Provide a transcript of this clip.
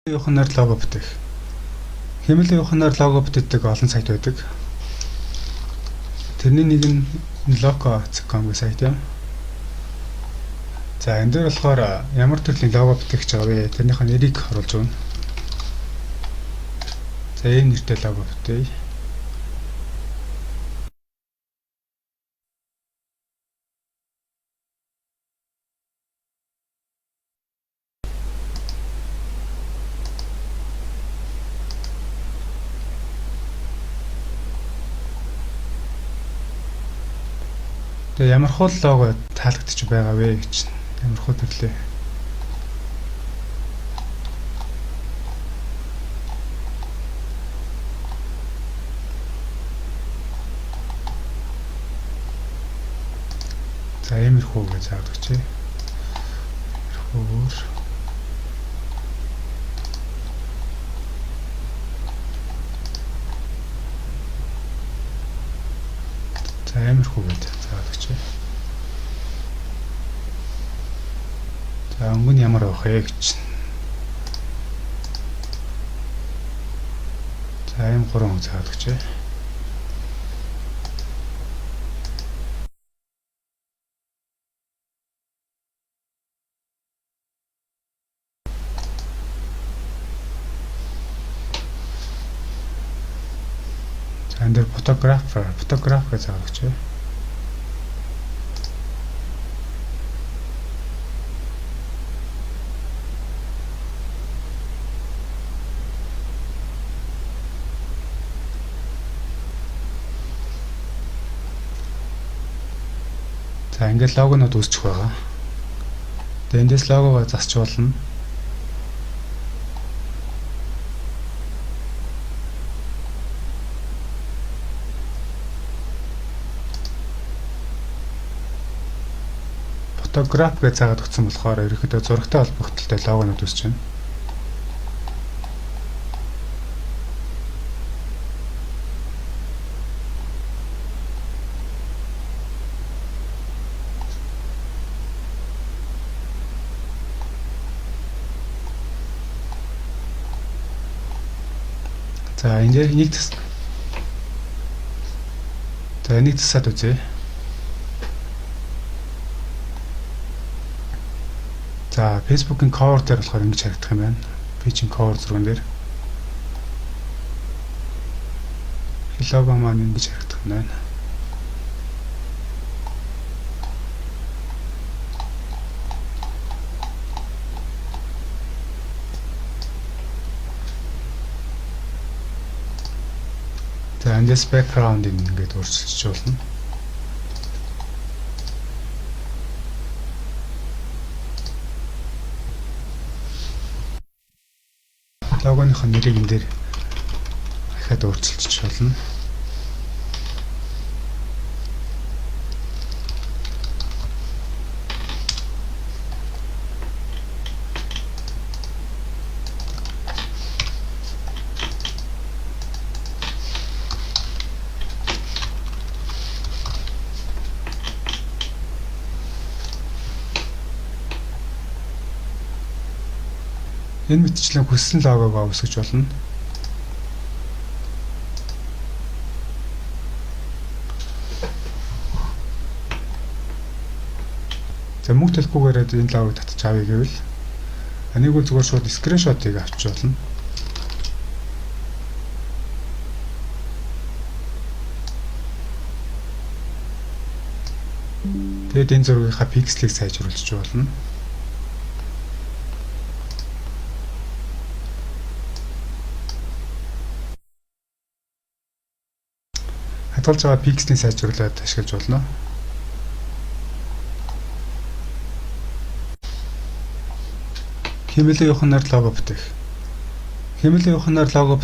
Юуханаар лого бүтээх. Хэмнэлийн юуханаар лого бүтээдэг олон сайт байдаг. Тэрний нэг нь logo.com гэх сайт юм. За энэ дээр болохоор ямар төрлийн лого бүтээх гэж байгаа вэ? Тэрнийх нь нэрийг оруулж өгнө. За энэ нэртэй лого бүтээе. Тэгээ ямар хол лого таалагдчих байгаа вэ гэж ямар хол төрлөө. За иймэрхүү гэж заадаг чи. Иймэрхүүгээр за иймэрхүү гэж заадаг чи. За өнгө нь ямар байх вэ гэж. За ийм 3 заадаг чи. And the photographer гэж заадаг чи. За ингээд логонууд үүсчих байгаа. Тэгээ эндээс логогоо засчуулна. Фотограф гэж заагаад өгсөн болохоор ерөнхийдөө зурагтай холбогдолтой логонууд үүсэж байна. За энэ дээр нэг засаад үзье. За Facebook-ийн cover дээр болохоор ингэж харагдах юм байна. Page-ийн cover зурган дээр. Лого маань ингэж харагдах юм байна. За эндээс background-ийг ингэж өөрчилж болно. Логоных нь нэрийг энэ дээр дахиад өөрчилж болно. Энэ мэтчлэн хүссэн логогоо үүсгэж болно. За мөнгө төлөхгүйгээр энэ логог татчих авъя гэвэл нэг үл зүгээр шууд скриншотыг авч болно. Тэгээд энэ зургийнхаа пикселийг сайжруулж болно. Хадгалж байгаа пикселийг сайжруулад ашиглаж болно. Хэмнэлийн юуханаар лого бүтээх. Хэмнэлийн юуханаар лого